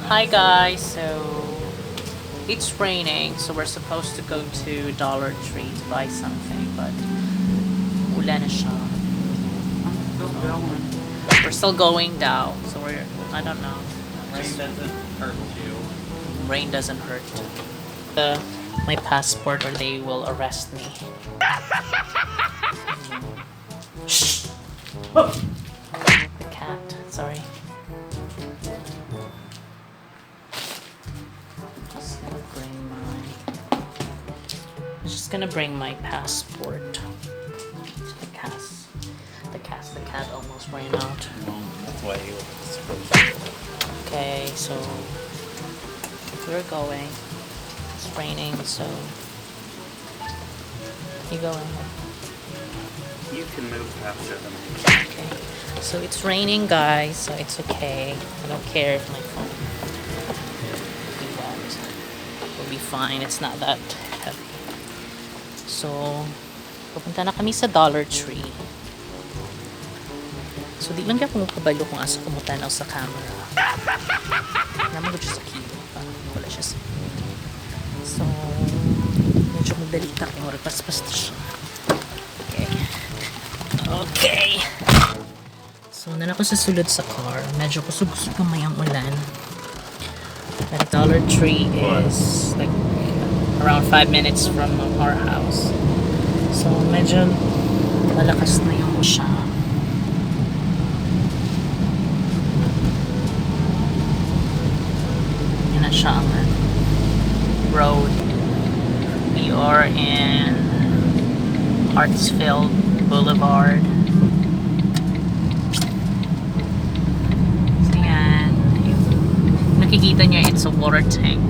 Hi guys, so it's raining, so we're supposed to go to Dollar Tree to buy something, but ulan na siya. We're still going down, so I don't know. Rain doesn't hurt you. Rain doesn't hurt. My passport or they will arrest me. Shh. The cat, sorry. Just gonna bring my passport. The cat almost ran out. Well, that's why you were supposed to. Okay, so we're going. It's raining, so you go ahead. You can move faster than me. Okay, so it's raining, guys, so it's okay. I don't care if my phone do that. We'll be fine. It's not that heavy. So, pupunta na kami sa Dollar Tree. So, di man kaya pumukabalo kung asa kumutanaw sa camera. Naman ko siya sa kilo. Wala siya sa... So, medyo magdalita kung paspas na siya. Okay. Okay. So, nana ko sa sulod sa car. Medyo kusog-kusog kamay ang ulan. But Dollar Tree is like around 5 minutes from our house. So, medyo malakas na yung siya. Yan na siya ang road. We are in Hartsfield Boulevard. So, yan. Nakikita niyo, it's a water tank.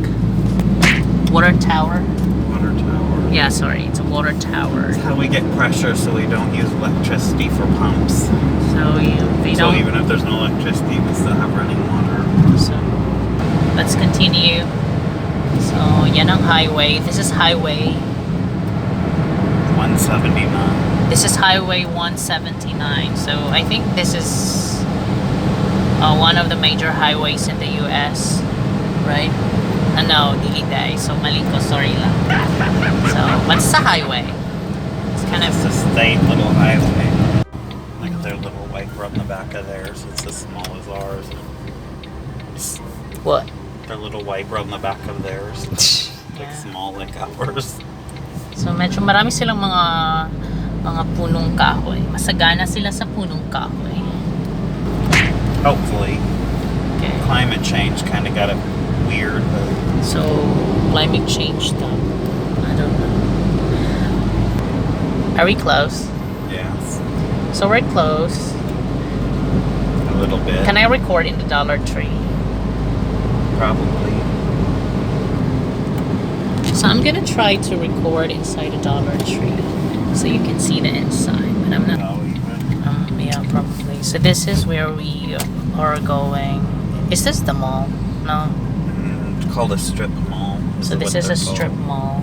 Water tower? Water tower. Yeah, sorry, it's a water tower. That's how we get pressure so we don't use electricity for pumps. So So even if there's no electricity, we still have running water. So let's continue. So yan ang highway. This is highway. 179. This is highway 179. So I think this is one of the major highways in the US, right? No, dili day. So mali ko, sorry lang. So what's the highway? It's kind of It's a state little highway. Like their little wiper on the back of theirs. It's as small as ours. what? Their little wiper on the back of theirs. Like Yeah. small like ours. So medyo marami silang mga punong kahoy. Masagana sila sa punong kahoy. Hopefully. Okay. Climate change kind of got it weird, but So climate change stuff. I don't know. Are we close? yes, So we're close. a little bit. Can I record in the Dollar Tree? Probably. So I'm gonna try to record inside the Dollar Tree so you can see the inside. But I'm not. No, even. Yeah, probably. So this is where we are going. Is this the mall? No. It's called a strip mall. So this what is a they're strip called. mall.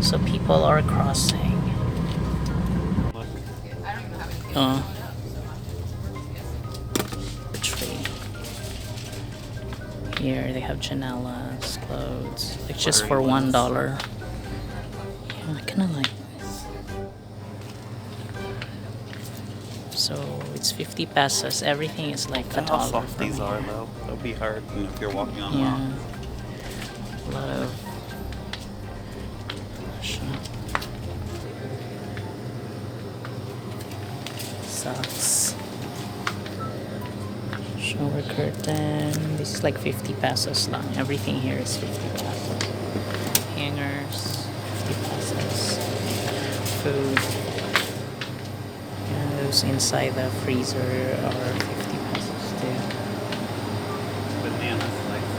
So people are crossing. The tree. Here they have Janelas, clothes. Like just for $1. Yeah, I kinda like this. So it's 50 pesos. Everything is like Look $1. how soft from these here. are, though. They'll be hard if you're walking on Yeah. rock. A lot of socks. Shower curtain. This is like 50 pesos lang. Everything here is 50 pesos. Hangers, 50 pesos. Food. And those inside the freezer are 50 pesos too. Banana slice.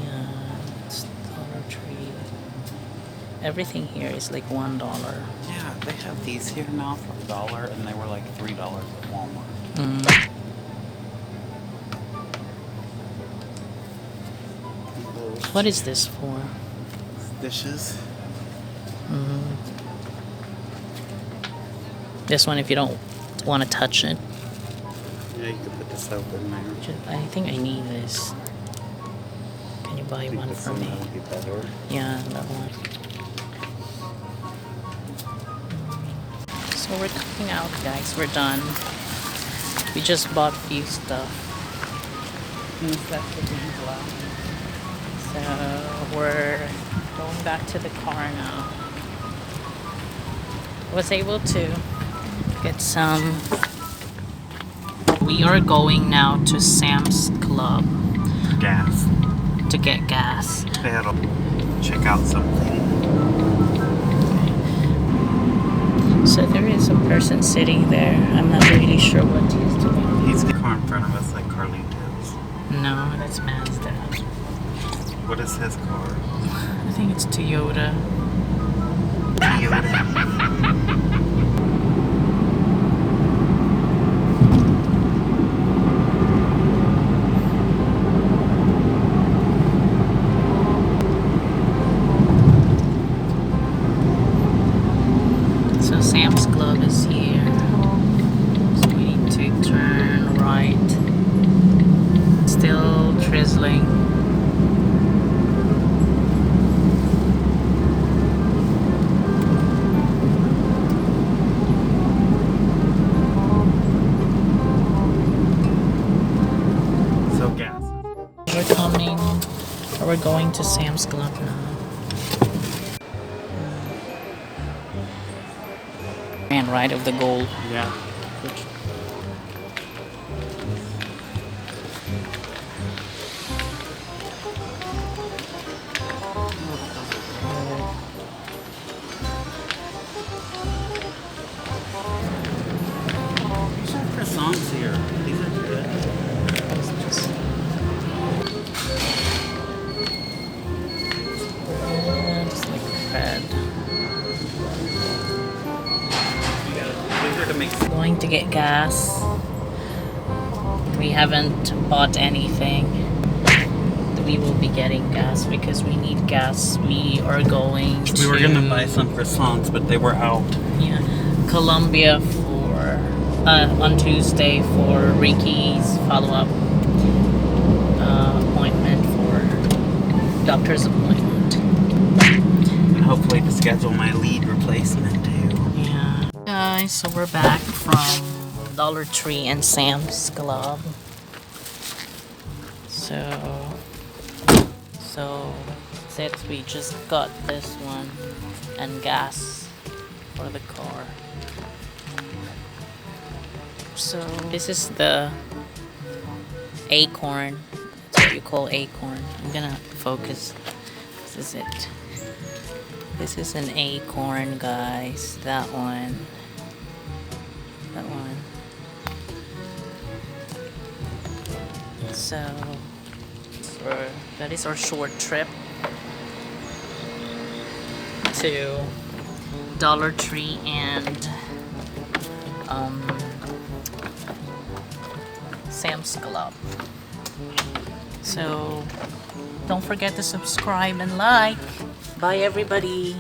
Yeah, it's Dollar Tree. Everything here is like $1. Yeah, they have these here now for $1, and they were like $3 at Walmart. What is this for? dishes. This one, if you don't want to touch it. Yeah, you could put the soap in there. I think I need this. Can you buy one for me? That would be better. Yeah, that one. So we're coming out, guys. We're done. We just bought a few stuff. So we're going back to the car now. Was able to get some. We are going now to Sam's Club Gas. to get gas. Pero check out something. So there is a person sitting there. I'm not really sure what he's doing. He's the car in front of us like Carlito's. No, that's Mazda. What is his car? I think it's Toyota. So Sam's Club is here. So we need to turn right. Still drizzling. So gas. We're coming, or we're going to Sam's Club now. And right of the goal. Yeah. There's some croissants here. These are good. Just like bread. These are to make. Going to get gas. We haven't bought anything. We will be getting gas because we need gas. We are going to... We were gonna buy some croissants, but they were out. Yeah, Columbia for on Tuesday for Ricky's follow-up appointment for doctor's appointment. And hopefully to schedule my lead replacement too. Yeah, guys. So we're back from Dollar Tree and Sam's Club. So since we just got this one and gas for the car. So this is the acorn. That's what you call acorn. I'm gonna focus. This is it. This is an acorn, guys. That one. That one. So that is our short trip to Dollar Tree and Sam's Club. So don't forget to subscribe and like. Bye everybody.